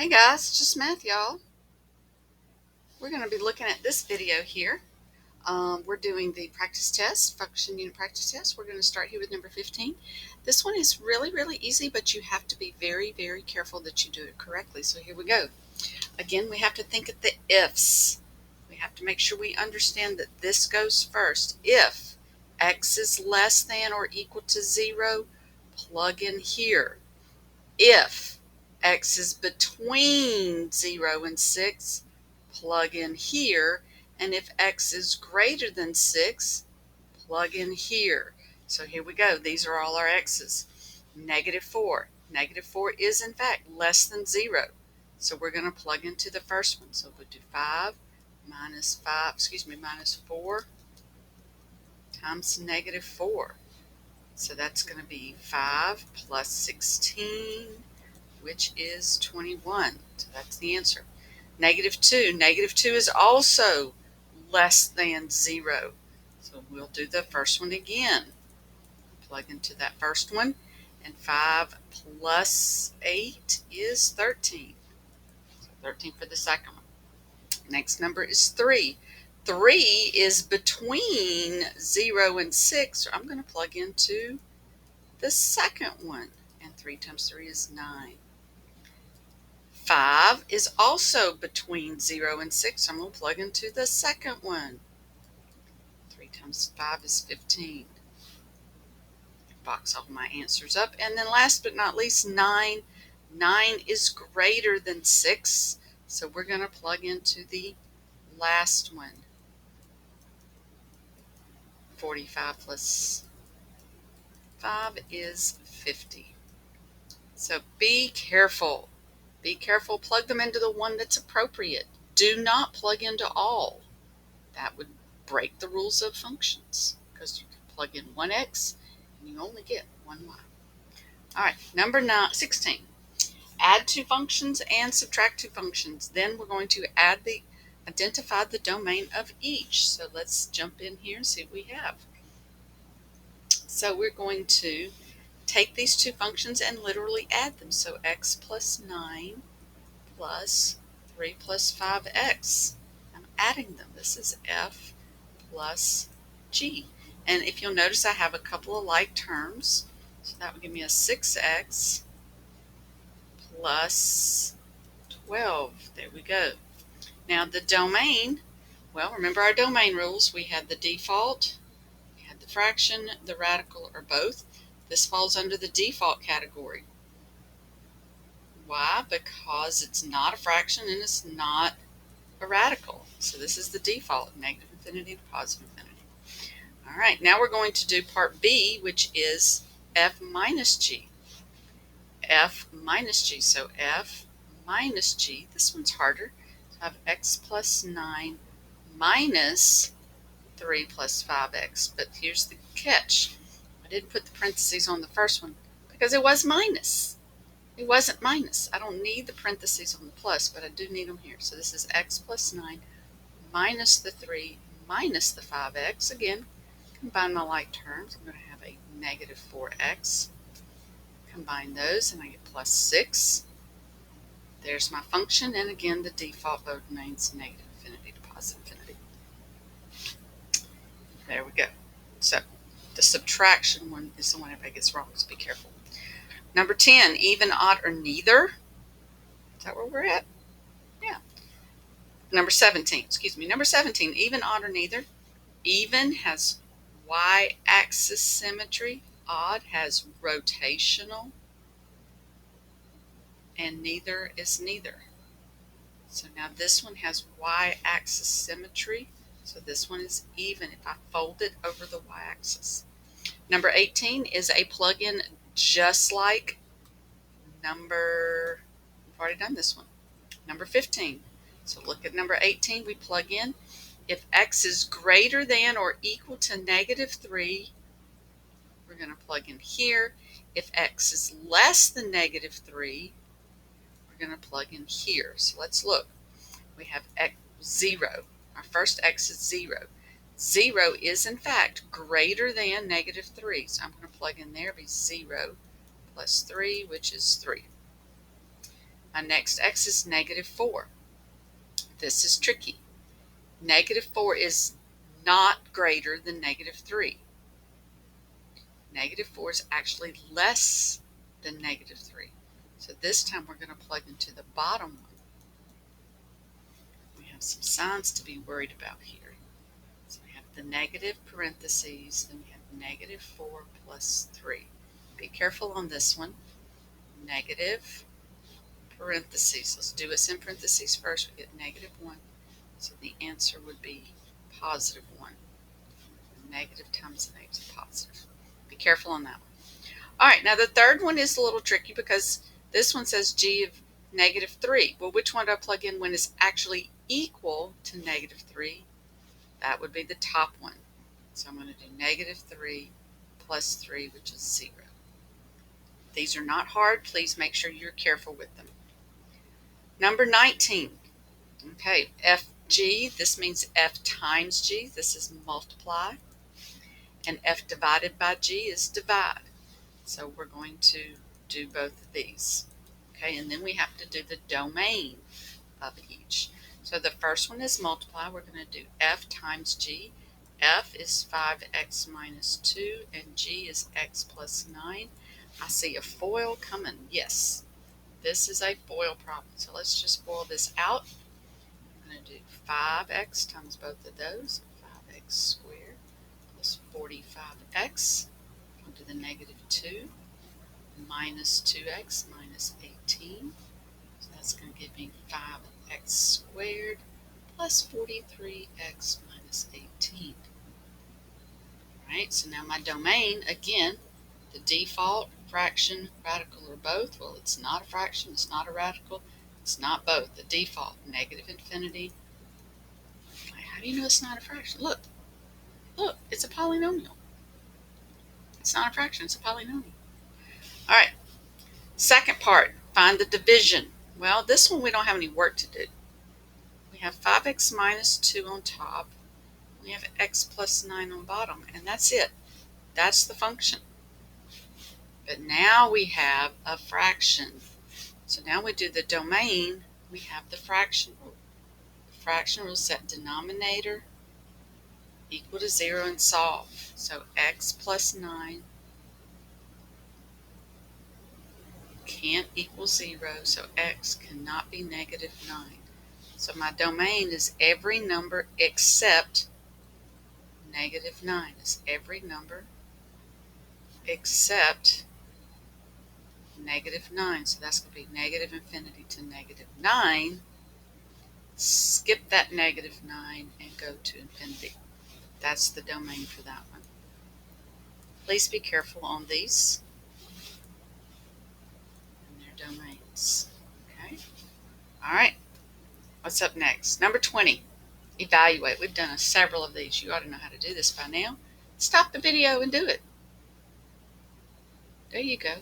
Hey guys, it's just math, y'all. We're going to be looking at this video here. We're doing the practice test, function unit practice test. We're going to start here with number 15. This one is really easy, but you have to be very careful that you do it correctly. So here we go. Again, we have to think of the ifs. We have to make sure we understand that this goes first. If x is less than or equal to 0, plug in here. If x is between 0 and 6, plug in here. And if x is greater than 6, plug in here. So here we go. These are all our x's. -4. -4 is in fact less than 0. So we're going to plug into the first one. So we'll do minus 4 times -4. So that's going to be 5 plus 16, which is 21. So that's the answer. -2. -2 is also less than 0. So we'll do the first one again. Plug into that first one. And 5 plus 8 is 13. So 13 for the second one. Next number is 3. 3 is between 0 and 6. So I'm going to plug into the second one. And 3 times 3 is 9. 5 is also between 0 and 6. I'm going to plug into the second one. 3 times 5 is 15. Box all my answers up. And then last but not least, 9. 9 is greater than 6. So we're going to plug into the last one. 45 plus 5 is 50. So be careful. Be careful. Plug them into the one that's appropriate. Do not plug into all. That would break the rules of functions because you can plug in one x and you only get one y. All right, number 16. Add two functions and subtract two functions. Then we're going to identify the domain of each. So let's jump in here and see what we have. So we're going to take these two functions and literally add them. So x plus 9 plus 3 plus 5x. I'm adding them. This is f plus g. And if you'll notice, I have a couple of like terms. So that would give me a 6x plus 12. There we go. Now the domain, well, remember our domain rules. We had the default, we had the fraction, the radical, or both. This falls under the default category. Why? Because it's not a fraction and it's not a radical. So this is the default, negative infinity to positive infinity. All right, now we're going to do part B, which is f minus g. F minus g. So f minus g, this one's harder. So I have x plus 9 minus 3 plus 5x. But here's the catch. I didn't put the parentheses on the first one because it was minus. It wasn't minus. I don't need the parentheses on the plus, but I do need them here. So this is x plus 9 minus the 3 minus the 5x. Again, combine my like terms. I'm going to have a -4x. Combine those and I get plus 6. There's my function, and again the default mode remains negative infinity to positive infinity. There we go. So the subtraction one is the one everybody gets wrong, so be careful. Number 10, even, odd, or neither. Is that where we're at? Yeah. Number 17, even, odd, or neither. Even has y-axis symmetry. Odd has rotational. And neither is neither. So now this one has y-axis symmetry. So this one is even if I fold it over the y-axis. Number 18 is a plug-in just like we've already done this one. Number 15. So look at number 18. We plug in. If x is greater than or equal to -3, we're going to plug in here. If x is less than -3, we're going to plug in here. So let's look. We have x 0. Our first x is 0. 0 is in fact greater than -3. So I'm going to plug in there, be 0 plus 3, which is 3. My next x is negative 4. This is tricky. Negative 4 is not greater than negative 3. Negative 4 is actually less than negative 3. So this time we're going to plug into the bottom one. We have some signs to be worried about here. So we have the negative parentheses, then we have negative 4 plus 3. Be careful on this one. Negative parentheses. Let's do us in parentheses first. We get negative 1. So the answer would be positive 1. Negative times a negative is positive. Be careful on that one. All right, now the third one is a little tricky because this one says g of negative 3. Well, which one do I plug in when it's actually equal to negative 3? That would be the top one. So I'm going to do negative 3 plus 3, which is 0. These are not hard. Please make sure you're careful with them. Number 19. Okay, fg, this means f times g. This is multiply. And f divided by g is divide. So we're going to do both of these. Okay, and then we have to do the domain of each. So the first one is multiply. We're going to do f times g. F is 5x minus 2, and g is x plus 9. I see a FOIL coming. Yes, this is a FOIL problem. So let's just FOIL this out. I'm going to do 5x times both of those. 5x squared plus 45x. I'll do the negative 2 minus 2x minus 18. So that's going to give me 5x squared plus 43x minus 18. Alright, so now my domain, again, the default, fraction, radical, or both. Well, it's not a fraction, it's not a radical, it's not both. The default, negative infinity. How do you know it's not a fraction? Look, it's a polynomial. It's not a fraction, it's a polynomial. Alright, second part, find the division. Well, this one we don't have any work to do. We have 5x minus 2 on top. We have x plus 9 on bottom, and that's it. That's the function. But now we have a fraction. So now we do the domain, we have the fraction rule. The fraction rule set denominator equal to 0 and solve. So x plus 9 can't equal 0, so x cannot be negative 9. So my domain is every number except negative 9. It's every number except negative 9. So that's going to be negative infinity to negative 9. Skip that negative 9 and go to infinity. That's the domain for that one. Please be careful on these and their domains. Okay. All right. What's up next? Number 20. Evaluate. We've done several of these. You ought to know how to do this by now. Stop the video and do it. There you go.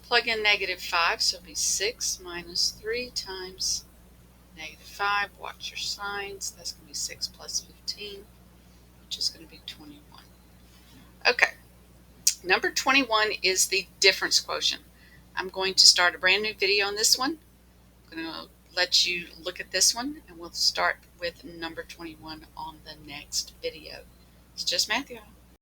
Plug in negative 5, so it'll be 6 minus 3 times negative 5. Watch your signs. That's going to be 6 plus 15, which is going to be 21. Okay. Number 21 is the difference quotient. I'm going to start a brand new video on this one. I'm going to let you look at this one, and we'll start with number 21 on the next video. It's just math, y'all.